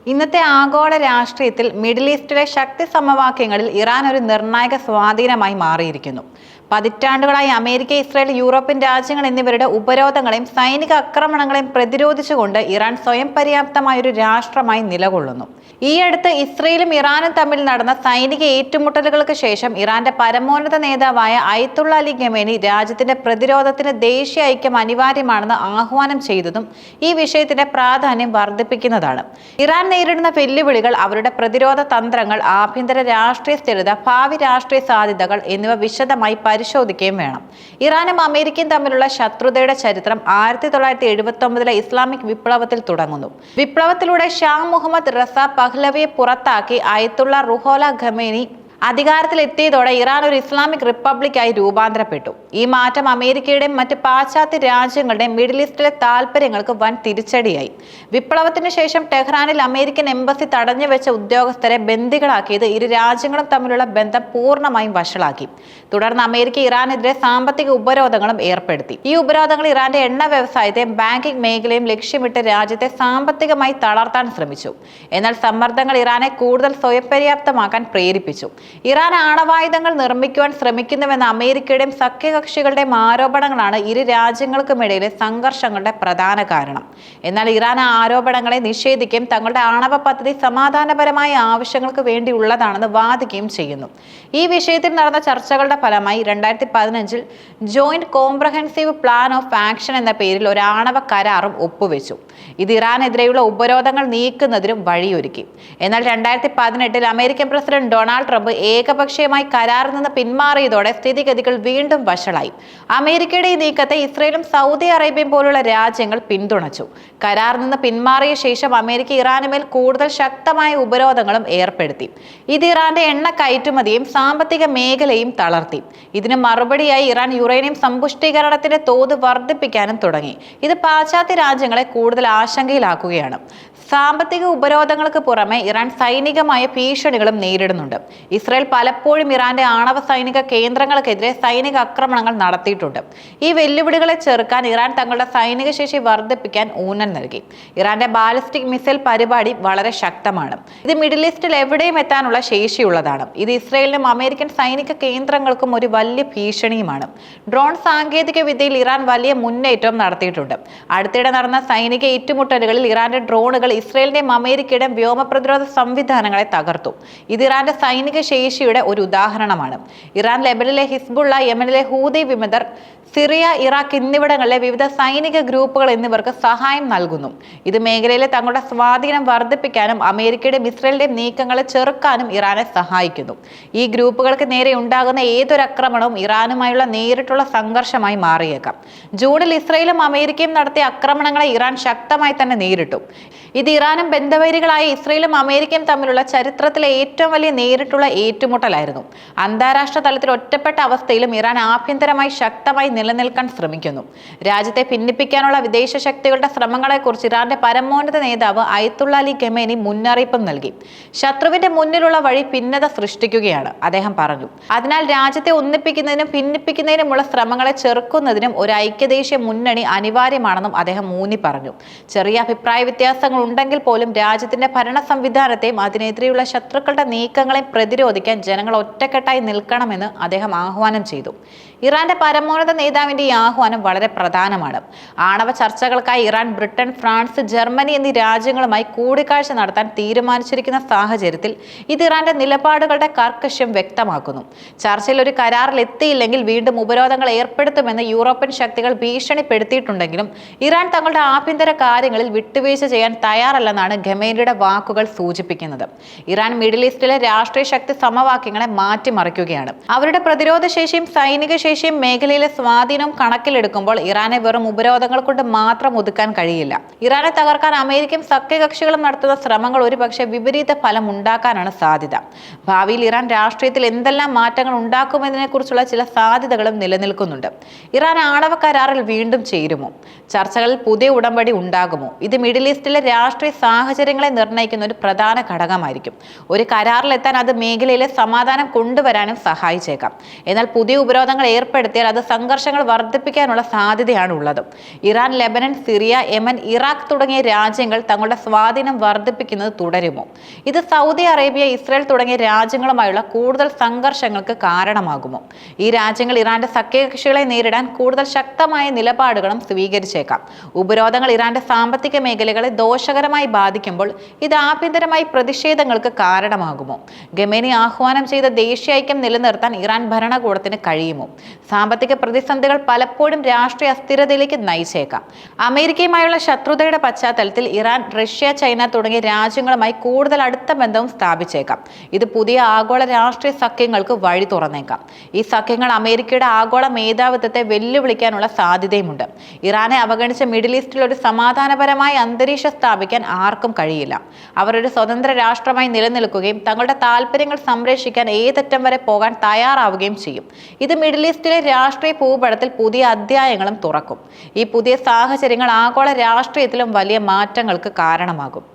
ഇന്നത്തെ ആഗോള രാഷ്ട്രീയത്തിൽ മിഡിൽ ഈസ്റ്റിലെ ശക്തി സമവാക്യങ്ങളിൽ ഇറാൻ ഒരു നിർണായക സ്വാധീനമായി മാറിയിരിക്കുന്നു. പതിറ്റാണ്ടുകളായി അമേരിക്ക, ഇസ്രായേൽ, യൂറോപ്യൻ രാജ്യങ്ങൾ എന്നിവരുടെ ഉപരോധങ്ങളെയും സൈനിക ആക്രമണങ്ങളെയും പ്രതിരോധിച്ചുകൊണ്ട് ഇറാൻ സ്വയം പര്യാപ്തമായ ഒരു രാഷ്ട്രമായി നിലകൊള്ളുന്നു. ഈയടുത്ത് ഇസ്രയേലും ഇറാനും തമ്മിൽ നടന്ന സൈനിക ഏറ്റുമുട്ടലുകൾക്ക് ശേഷം ഇറാന്റെ പരമോന്നത നേതാവായ അയത്തുള്ള അലി ഖമേനി രാജ്യത്തിന്റെ പ്രതിരോധത്തിന് ദേശീയ ഐക്യം അനിവാര്യമാണെന്ന് ആഹ്വാനം ചെയ്തതും ഈ വിഷയത്തിന്റെ പ്രാധാന്യം വർദ്ധിപ്പിക്കുന്നതാണ്. ഇറാൻ നേരിടുന്ന വെല്ലുവിളികൾ, അവരുടെ പ്രതിരോധ തന്ത്രങ്ങൾ, ആഭ്യന്തര രാഷ്ട്രീയ സ്ഥിരത, ഭാവി രാഷ്ട്രീയ സാധ്യതകൾ എന്നിവ വിശദമായി പരിശോധിക്കുകയും വേണം. ഇറാനും അമേരിക്കയും തമ്മിലുള്ള ശത്രുതയുടെ ചരിത്രം 1979 ഇസ്ലാമിക് വിപ്ലവത്തിൽ തുടങ്ങുന്നു. വിപ്ലവത്തിലൂടെ ഷാ മുഹമ്മദ് റസ പഹ്ലവിയെ പുറത്താക്കി അയത്തുള്ള റുഹോല ഖമേനി അധികാരത്തിലെത്തിയതോടെ ഇറാൻ ഒരു ഇസ്ലാമിക് റിപ്പബ്ലിക്കായി രൂപാന്തരപ്പെട്ടു. ഈ മാറ്റം അമേരിക്കയുടെയും മറ്റ് പാശ്ചാത്യ രാജ്യങ്ങളുടെയും മിഡിൽ ഈസ്റ്റിലെ താൽപര്യങ്ങൾക്ക് വൻ തിരിച്ചടിയായി. വിപ്ലവത്തിന് ശേഷം ടെഹ്റാനിൽ അമേരിക്കൻ എംബസി തടഞ്ഞുവെച്ച ഉദ്യോഗസ്ഥരെ ബന്ദികളാക്കിയത് ഇരു രാജ്യങ്ങളും തമ്മിലുള്ള ബന്ധം പൂർണ്ണമായും വഷളാക്കി. തുടർന്ന് അമേരിക്ക ഇറാനെതിരെ സാമ്പത്തിക ഉപരോധങ്ങളും ഏർപ്പെടുത്തി. ഈ ഉപരോധങ്ങൾ ഇറാന്റെ എണ്ണ വ്യവസായത്തെയും ബാങ്കിംഗ് മേഖലയും ലക്ഷ്യമിട്ട് രാജ്യത്തെ സാമ്പത്തികമായി തളർത്താൻ ശ്രമിച്ചു. എന്നാൽ സമ്മർദ്ദങ്ങൾ ഇറാനെ കൂടുതൽ സ്വയംപര്യാപ്തമാക്കാൻ പ്രേരിപ്പിച്ചു. ഇറാൻ ആണവായുധങ്ങൾ നിർമ്മിക്കുവാൻ ശ്രമിക്കുന്നുവെന്ന അമേരിക്കയുടെയും സഖ്യകക്ഷികളുടെയും ആരോപണങ്ങളാണ് ഇരു രാജ്യങ്ങൾക്കുമിടയിലെ സംഘർഷങ്ങളുടെ പ്രധാന കാരണം. എന്നാൽ ഇറാൻ ആ ആരോപണങ്ങളെ നിഷേധിക്കുകയും തങ്ങളുടെ ആണവ പദ്ധതി സമാധാനപരമായ ആവശ്യങ്ങൾക്ക് വേണ്ടിയുള്ളതാണെന്ന് വാദിക്കുകയും ചെയ്യുന്നു. ഈ വിഷയത്തിൽ നടന്ന ചർച്ചകളുടെ ഫലമായി 2015 joint comprehensive plan of action എന്ന പേരിൽ ഒരു ആണവ കരാറും ഒപ്പുവെച്ചു. ഇത് ഇറാനെതിരെയുള്ള ഉപരോധങ്ങൾ നീക്കുന്നതിനും വഴിയൊരുക്കി. എന്നാൽ 2018 അമേരിക്കൻ പ്രസിഡന്റ് ഡൊണാൾഡ് ട്രംപ് ഏകപക്ഷീയമായി കരാറിൽ നിന്ന് പിന്മാറിയതോടെ സ്ഥിതിഗതികൾ വീണ്ടും വഷളായി. അമേരിക്കയുടെ ഈ നീക്കത്തെ ഇസ്രയേലും സൗദി അറേബ്യയും പോലുള്ള രാജ്യങ്ങൾ പിന്തുണച്ചു. കരാറിൽ നിന്ന് പിന്മാറിയ ശേഷം അമേരിക്ക ഇറാനുമേൽ കൂടുതൽ ശക്തമായ ഉപരോധങ്ങളും ഏർപ്പെടുത്തി. ഇത് ഇറാന്റെ എണ്ണ കയറ്റുമതിയും സാമ്പത്തിക മേഖലയും തളർത്തി. ഇതിന് മറുപടിയായി ഇറാൻ യുറേനിയം സമ്പുഷ്ടീകരണത്തിന്റെ തോത് വർദ്ധിപ്പിക്കാനും തുടങ്ങി. ഇത് പാശ്ചാത്യ രാജ്യങ്ങളെ കൂടുതൽ ആശങ്കയിലാക്കുകയാണ്. സാമ്പത്തിക ഉപരോധങ്ങൾക്ക് പുറമെ ഇറാൻ സൈനികമായ ഭീഷണികളും നേരിടുന്നുണ്ട്. ഇസ്രായേൽ പലപ്പോഴും ഇറാന്റെ ആണവ സൈനിക കേന്ദ്രങ്ങൾക്കെതിരെ സൈനിക ആക്രമണങ്ങൾ നടത്തിയിട്ടുണ്ട്. ഈ വെല്ലുവിളികളെ ചെറുക്കാൻ ഇറാൻ തങ്ങളുടെ സൈനിക ശേഷി വർദ്ധിപ്പിക്കാൻ ഊന്നൽ നൽകി. ഇറാന്റെ ബാലിസ്റ്റിക് മിസൈൽ പരിപാടി വളരെ ശക്തമാണ്. ഇത് മിഡിൽ ഈസ്റ്റിൽ എവിടെയും എത്താനുള്ള ശേഷിയുള്ളതാണ്. ഇത് ഇസ്രായേലിനും അമേരിക്കൻ സൈനിക കേന്ദ്രങ്ങൾക്കും ഒരു വലിയ ഭീഷണിയുമാണ്. ഡ്രോൺ സാങ്കേതിക വിദ്യയിൽ ഇറാൻ വലിയ മുന്നേറ്റം നടത്തിയിട്ടുണ്ട്. അടുത്തിടെ നടന്ന സൈനിക ഏറ്റുമുട്ടലുകളിൽ ഇറാന്റെ ഡ്രോണുകൾ ഇസ്രായേലിന്റെയും അമേരിക്കയുടെയും വ്യോമ പ്രതിരോധ സംവിധാനങ്ങളെ തകർത്തു. ഇത് ഇറാന്റെ സൈനിക ശേഷിയുടെ ഒരു ഉദാഹരണമാണ്. ഇറാൻ ലെബനനിലെ ഹിസ്ബുള്ള, യമനിലെ ഹൂതി വിമതർ, സിറിയ, ഇറാഖ് എന്നിവിടങ്ങളിലെ വിവിധ സൈനിക ഗ്രൂപ്പുകൾ എന്നിവർക്ക് സഹായം നൽകുന്നു. ഇത് മേഖലയിലെ തങ്ങളുടെ സ്വാധീനം വർദ്ധിപ്പിക്കാനും അമേരിക്കയുടെയും ഇസ്രായേലിന്റെയും നീക്കങ്ങളെ ചെറുക്കാനും ഇറാനെ സഹായിക്കുന്നു. ഈ ഗ്രൂപ്പുകൾക്ക് നേരെ ഉണ്ടാകുന്ന ഏതൊരു ആക്രമണവും ഇറാനുമായുള്ള നേരിട്ടുള്ള സംഘർഷമായി മാറിയേക്കാം. ജൂണിൽ ഇസ്രായേലും അമേരിക്കയും നടത്തിയ ആക്രമണങ്ങളെ ഇറാൻ ശക്തമായി തന്നെ നേരിട്ടു. ഇത് ഇറാനും ബന്ധവൈരികളായ ഇസ്രായേലും അമേരിക്കയും തമ്മിലുള്ള ചരിത്രത്തിലെ ഏറ്റവും വലിയ നേരിട്ടുള്ള ഏറ്റുമുട്ടലായിരുന്നു. അന്താരാഷ്ട്ര തലത്തിൽ ഒറ്റപ്പെട്ട അവസ്ഥയിലും ഇറാൻ ആഭ്യന്തരമായി ശക്തമായി നിലനിൽക്കാൻ ശ്രമിക്കുന്നു. രാജ്യത്തെ ഭിന്നിപ്പിക്കാനുള്ള വിദേശ ശക്തികളുടെ ശ്രമങ്ങളെക്കുറിച്ച് ഇറാന്റെ പരമോന്നത നേതാവ് അയത്തുള്ള അലി ഖമേനി മുന്നറിയിപ്പും നൽകി. ശത്രുവിന്റെ മുന്നിലുള്ള വഴി ഭിന്നത സൃഷ്ടിക്കുകയാണ്, അദ്ദേഹം പറഞ്ഞു. അതിനാൽ രാജ്യത്തെ ഒന്നിപ്പിക്കുന്നതിനും ഭിന്നിപ്പിക്കുന്നതിനുമുള്ള ശ്രമങ്ങളെ ചെറുക്കുന്നതിനും ഒരു ഐക്യദേശീയ മുന്നണി അനിവാര്യമാണെന്നും അദ്ദേഹം ഊന്നി പറഞ്ഞു. ചെറിയ അഭിപ്രായ വ്യത്യാസങ്ങൾ ഉണ്ടെങ്കിൽ പോലും രാജ്യത്തിന്റെ ഭരണ സംവിധാനത്തെയും അതിനെതിരെയുള്ള ശത്രുക്കളുടെ നീക്കങ്ങളെയും പ്രതിരോധിക്കാൻ ജനങ്ങൾ ഒറ്റക്കെട്ടായി നിൽക്കണമെന്ന് അദ്ദേഹം ആഹ്വാനം ചെയ്തു. ഇറാന്റെ പരമോന്നത നേതാവിന്റെ ഈ ആഹ്വാനം വളരെ പ്രധാനമാണ്. ആണവ ചർച്ചകൾക്കായി ഇറാൻ, ബ്രിട്ടൻ, ഫ്രാൻസ്, ജർമ്മനി എന്നീ രാജ്യങ്ങളുമായി കൂടിക്കാഴ്ച നടത്താൻ തീരുമാനിച്ചിരിക്കുന്ന സാഹചര്യത്തിൽ ഇത് ഇറാന്റെ നിലപാടുകളുടെ കാർക്കശ്യം വ്യക്തമാക്കുന്നു. ചർച്ചയിൽ ഒരു കരാറിൽ എത്തിയില്ലെങ്കിൽ വീണ്ടും ഉപരോധങ്ങൾ ഏർപ്പെടുത്തുമെന്ന് യൂറോപ്യൻ ശക്തികൾ ഭീഷണിപ്പെടുത്തിയിട്ടുണ്ടെങ്കിലും ഇറാൻ തങ്ങളുടെ ആഭ്യന്തര കാര്യങ്ങളിൽ വിട്ടുവീഴ്ച ചെയ്യാൻ തയ്യാറല്ലെന്നാണ് ഖമേനിയുടെ വാക്കുകൾ സൂചിപ്പിക്കുന്നത്. ഇറാൻ മിഡിൽ ഈസ്റ്റിലെ രാഷ്ട്രീയ ശക്തി സമവാക്യങ്ങളെ മാറ്റിമറിക്കുകയാണ്. അവരുടെ പ്രതിരോധ ശേഷിയും സൈനിക ശേഷിയും മേഖലയിലെ സ്വാധീനവും കണക്കിലെടുക്കുമ്പോൾ ഇറാനെ വെറും ഉപരോധങ്ങൾ കൊണ്ട് മാത്രം ഒതുക്കാൻ കഴിയില്ല. ഇറാനെ തകർക്കാൻ അമേരിക്കയും സഖ്യകക്ഷികളും നടത്തുന്ന ശ്രമങ്ങൾ ഒരുപക്ഷെ വിപരീത ഫലം ഉണ്ടാക്കാനാണ് സാധ്യത. ഭാവിയിൽ ഇറാൻ രാഷ്ട്രീയത്തിൽ എന്തെല്ലാം മാറ്റങ്ങൾ ഉണ്ടാക്കുമെന്നതിനെ കുറിച്ചുള്ള ചില സാധ്യതകളും നിലനിൽക്കുന്നുണ്ട്. ഇറാൻ ആണവ കരാറിൽ വീണ്ടും ചേരുമോ? ചർച്ചകളിൽ പുതിയ ഉടമ്പടി ഉണ്ടാകുമോ? ഇത് മിഡിൽ ഈസ്റ്റിലെ രാഷ്ട്രീയ സാഹചര്യങ്ങളെ നിർണ്ണയിക്കുന്ന ഒരു പ്രധാന ഘടകമായിരിക്കും. ഒരു കരാറിലെത്താൻ അത് മേഖലയിലെ സമാധാനം കൊണ്ടുവരാനും സഹായിച്ചേക്കാം. എന്നാൽ പുതിയ ഉപരോധങ്ങൾ ഏർപ്പെടുത്തിയാൽ അത് സംഘർഷങ്ങൾ വർദ്ധിപ്പിക്കാനുള്ള സാധ്യതയാണ് ഉള്ളത്. Iran, Lebanon, Syria, Yemen, Iraq തുടങ്ങിയ രാജ്യങ്ങൾ തങ്ങളുടെ സ്വാധീനം വർദ്ധിപ്പിക്കുന്നത് തുടരുമോ? ഇത് സൗദി അറേബ്യ, ഇസ്രായേൽ തുടങ്ങിയ രാജ്യങ്ങളുമായുള്ള കൂടുതൽ സംഘർഷങ്ങൾക്ക് കാരണമാകുമോ? ഈ രാജ്യങ്ങൾ ഇറാന്റെ സഖ്യകക്ഷികളെ നേരിടാൻ കൂടുതൽ ശക്തമായ നിലപാടുകളും സ്വീകരിച്ചേക്കാം. ഉപരോധങ്ങൾ ഇറാന്റെ സാമ്പത്തിക മേഖലകളെ ദോഷകരമായി ബാധിക്കുമ്പോൾ ഇത് ആഭ്യന്തരമായി പ്രതിഷേധങ്ങൾക്ക് കാരണമാകുമോ? ഖമേനി ആഹ്വാനം ചെയ്ത ദേശീയ ഐക്യം നിലനിർത്താൻ ഇറാൻ ഭരണകൂടത്തിന് കഴിയുമോ? സാമ്പത്തിക പ്രതിസന്ധികൾ പലപ്പോഴും രാഷ്ട്രീയ അസ്ഥിരതയിലേക്ക് നയിച്ചേക്കാം. അമേരിക്കയുമായുള്ള ശത്രുതയുടെ പശ്ചാത്തലത്തിൽ ഇറാൻ, റഷ്യ, ചൈന തുടങ്ങിയ രാജ്യങ്ങളുമായി കൂടുതൽ അടുത്ത ബന്ധവും സ്ഥാപിച്ചേക്കാം. ഇത് പുതിയ ആഗോള രാഷ്ട്രീയ സഖ്യങ്ങൾക്ക് വഴി തുറന്നേക്കാം. ഈ സഖ്യങ്ങൾ അമേരിക്കയുടെ ആഗോള മേധാവിത്വത്തെ വെല്ലുവിളിക്കാനുള്ള സാധ്യതയുമുണ്ട്. ഇറാനെ അവഗണിച്ച മിഡിൽ ഈസ്റ്റിൽ ഒരു സമാധാനപരമായ അന്തരീക്ഷം സ്ഥാപിക്കാൻ ആർക്കും കഴിയില്ല. അവർ ഒരു സ്വതന്ത്ര രാഷ്ട്രമായി നിലനിൽക്കുകയും തങ്ങളുടെ താല്പര്യങ്ങൾ സംരക്ഷിക്കാൻ ഏതറ്റം വരെ പോകാൻ തയ്യാറാവുകയും ചെയ്യും. ഇത് മിഡിൽ ഈസ്റ്റിലെ രാഷ്ട്രീയ ഭൂപടത്തിൽ പുതിയ അധ്യായങ്ങളും തുറക്കും. ഈ പുതിയ സാഹചര്യങ്ങൾ ആഗോള രാഷ്ട്രീയത്തിലും വലിയ മാറ്റങ്ങൾക്ക് കാരണമാകും.